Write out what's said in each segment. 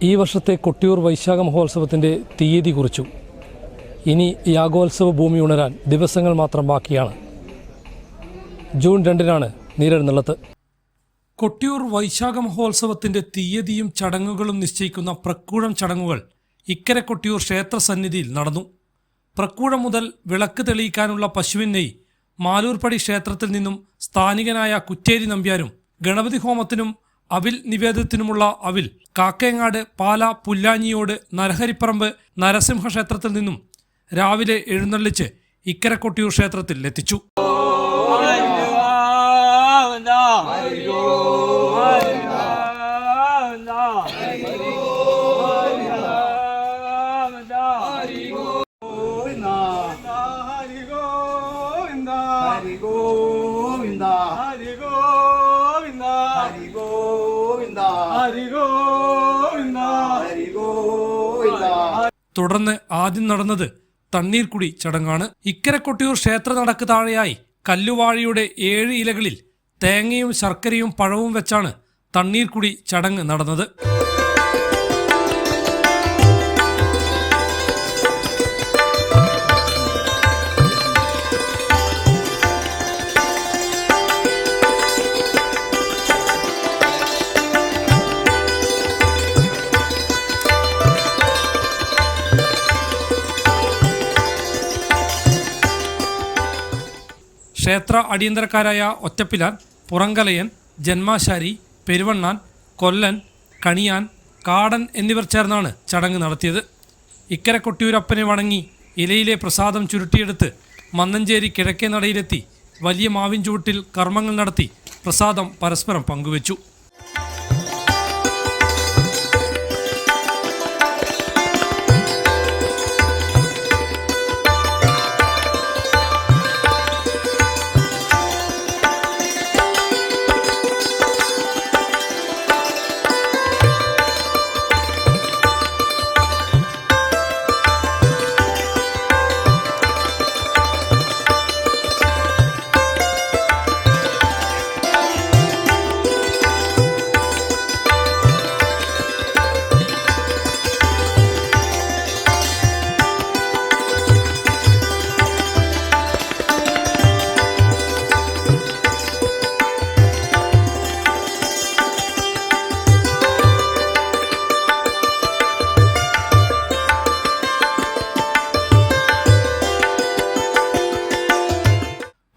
ഈ വർഷത്തെ കൊട്ടിയൂർ വൈശാഖ മഹോത്സവത്തിൻ്റെ തീയതി കുറിച്ചു. ഇനി യാഗോത്സവ ഭൂമി ഉണരാൻ ദിവസങ്ങൾ മാത്രം ബാക്കിയാണ്. ജൂൺ 2-നാണ് നീരെഴുന്നള്ളത്ത്. കൊട്ടിയൂർ വൈശാഖ മഹോത്സവത്തിൻ്റെ തീയതിയും ചടങ്ങുകളും നിശ്ചയിക്കുന്ന പ്രക്കൂഴം ചടങ്ങുകൾ ഇക്കരെ കൊട്ടിയൂർ ക്ഷേത്ര സന്നിധിയിൽ നടന്നു. പ്രക്കൂഴം മുതൽ വിളക്ക് തെളിയിക്കാനുള്ള പശുവിൻ നെയ് മാലൂർപ്പടി ക്ഷേത്രത്തിൽ നിന്നും സ്ഥാനികനായ കുറ്റേരി നമ്പ്യാരും, ഗണപതി ഹോമത്തിനും അവിൽ നിവേദ്യത്തിനുമുള്ള അവിൽ കാക്കയങ്ങാട് പാല പുല്ലാഞ്ഞിയോട് നരഹരിപ്പറമ്പ് നരസിംഹ ക്ഷേത്രത്തിൽ നിന്നും രാവിലെ എഴുന്നള്ളിച്ച് ഇക്കരെ കൊട്ടിയൂർ ക്ഷേത്രത്തിൽ എത്തിച്ചു. തുടർന്ന് ആദ്യം നടന്നത് തണ്ണീർക്കുടി ചടങ്ങാണ്. ഇക്കരെ കൊട്ടിയൂർ ക്ഷേത്ര നടക്ക് താഴെയായി കല്ലുവാഴിയുടെ 7 ഇലകളിൽ തേങ്ങയും ശർക്കരയും പഴവും വെച്ചാണ് തണ്ണീർക്കുടി ചടങ്ങ് നടന്നത്. ക്ഷേത്ര അടിയന്തരക്കാരായ ഒറ്റപ്പിലാൻ, പുറങ്കലയൻ, ജന്മാശാരി, പെരുവണ്ണാൻ, കൊല്ലൻ, കണിയാൻ, കാടൻ എന്നിവർ ചേർന്നാണ് ചടങ്ങ് നടത്തിയത്. ഇക്കരെ കൊട്ടിയൂരപ്പനെ വണങ്ങി ഇലയിലെ പ്രസാദം ചുരുട്ടിയെടുത്ത് മന്നഞ്ചേരി കിഴക്കേ നടയിലെത്തി വലിയ മാവിൻ ചുവട്ടിൽ കർമ്മങ്ങൾ നടത്തി പ്രസാദം പരസ്പരം പങ്കുവച്ചു.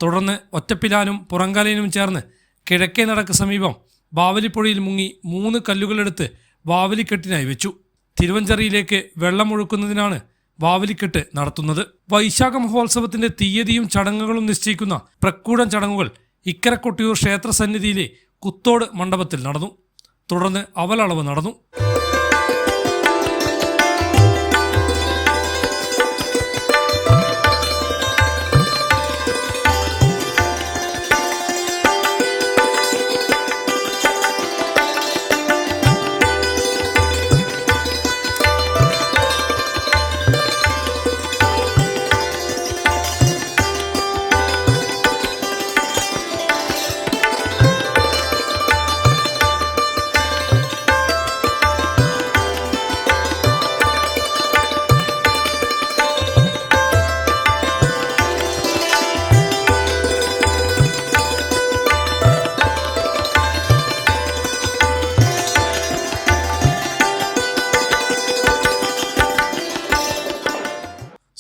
തുടർന്ന് ഒറ്റപ്പിലാനും പുറങ്കാലയനും ചേർന്ന് കിഴക്കേ നടക്ക് സമീപം ബാവലിപ്പുഴയിൽ മുങ്ങി 3 കല്ലുകളെടുത്ത് ബാവലിക്കെട്ടിനായി വെച്ചു. തിരുവഞ്ചറിയിലേക്ക് വെള്ളമൊഴുക്കുന്നതിനാണ് ബാവലിക്കെട്ട് നടത്തുന്നത്. വൈശാഖ മഹോത്സവത്തിന്റെ തീയതിയും ചടങ്ങുകളും നിശ്ചയിക്കുന്ന പ്രക്കൂടൻ ചടങ്ങുകൾ ഇക്കരെ കൊട്ടിയൂർ ക്ഷേത്ര സന്നിധിയിലെ കുത്തോട് മണ്ഡപത്തിൽ നടന്നു. തുടർന്ന് അവലളവ് നടന്നു.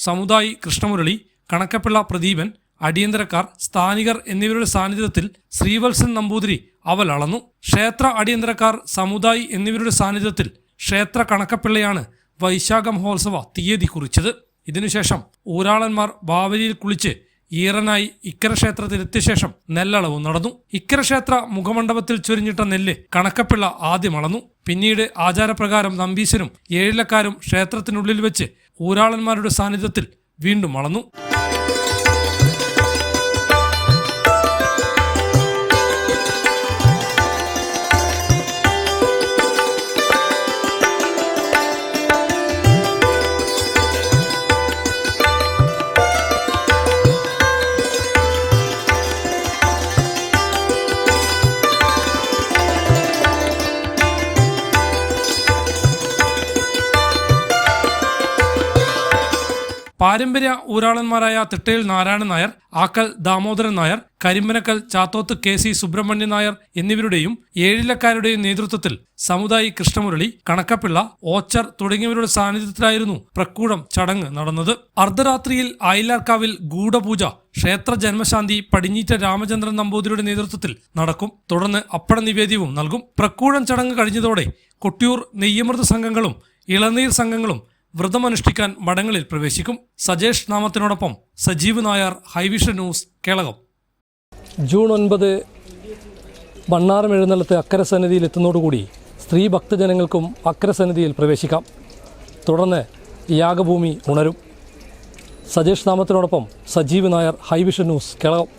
സമുദായി കൃഷ്ണമുരളി, കണക്കപ്പിള്ള പ്രദീപൻ, അടിയന്തരക്കാർ, സ്ഥാനികർ എന്നിവരുടെ സാന്നിധ്യത്തിൽ ശ്രീവത്സൻ നമ്പൂതിരി അവൽ അളന്നു. ക്ഷേത്ര അടിയന്തരക്കാർ, സമുദായി എന്നിവരുടെ സാന്നിധ്യത്തിൽ ക്ഷേത്ര കണക്കപ്പിള്ളയാണ് വൈശാഖ മഹോത്സവ തീയതി കുറിച്ചത്. ഇതിനുശേഷം ഊരാളന്മാർ ബാവലിയിൽ കുളിച്ച് ഈറനായി ഇക്കരെ ക്ഷേത്രത്തിലെത്തിയ ശേഷം നെല്ലളവും നടന്നു. ഇക്കരെ ക്ഷേത്ര മുഖമണ്ഡപത്തിൽ ചൊരിഞ്ഞിട്ട നെല്ല് കണക്കപ്പിള്ള ആദ്യം അളന്നു. പിന്നീട് ആചാരപ്രകാരം നമ്പീശരും 7 ഇലക്കാരും ക്ഷേത്രത്തിനുള്ളിൽ വെച്ച് ഊരാളന്മാരുടെ സാന്നിധ്യത്തിൽ വീണ്ടും അളന്നു. പാരമ്പര്യ ഊരാളന്മാരായ തിട്ടയിൽ നാരായണൻ നായർ, ആക്കൽ ദാമോദരൻ നായർ, കരിമ്പനക്കൽ ചാത്തോത്ത് KC സുബ്രഹ്മണ്യൻ നായർ എന്നിവരുടെയും ഏഴിലക്കാരുടെയും നേതൃത്വത്തിൽ സമുദായി കൃഷ്ണമുരളി, കണക്കപ്പിള്ള, ഓച്ചർ തുടങ്ങിയവരുടെ സാന്നിധ്യത്തിലായിരുന്നു പ്രക്കൂടം ചടങ്ങ് നടന്നത്. അർദ്ധരാത്രിയിൽ ആയില്ലാർക്കാവിൽ ഗൂഢപൂജ ക്ഷേത്ര ജന്മശാന്തി പടിഞ്ഞീറ്റ രാമചന്ദ്രൻ നമ്പൂതിരിയുടെ നേതൃത്വത്തിൽ നടക്കും. തുടർന്ന് അപ്പട നിവേദ്യവും നൽകും. പ്രക്കൂടം ചടങ്ങ് കഴിഞ്ഞതോടെ കൊട്ടിയൂർ നെയ്യമൃത സംഘങ്ങളും ഇളനീർ സംഘങ്ങളും വ്രതമനുഷ്ഠിക്കാൻ മഠങ്ങളിൽ പ്രവേശിക്കും. സജേഷ് നാമത്തിനോടൊപ്പം സജീവ് നായർ, ഹൈവിഷൻ ന്യൂസ്, കേളകം. ജൂൺ 9 മണ്ണാറം എഴുന്നള്ളത്ത് അക്കരസന്നിധിയിൽ എത്തുന്നതോടുകൂടി സ്ത്രീ ഭക്തജനങ്ങൾക്കും അക്കരസന്നിധിയിൽ പ്രവേശിക്കാം. തുടർന്ന് യാഗഭൂമി ഉണരും. സജേഷ് നാമത്തിനോടൊപ്പം സജീവ് നായർ, ഹൈവിഷൻ ന്യൂസ്, കേളകം.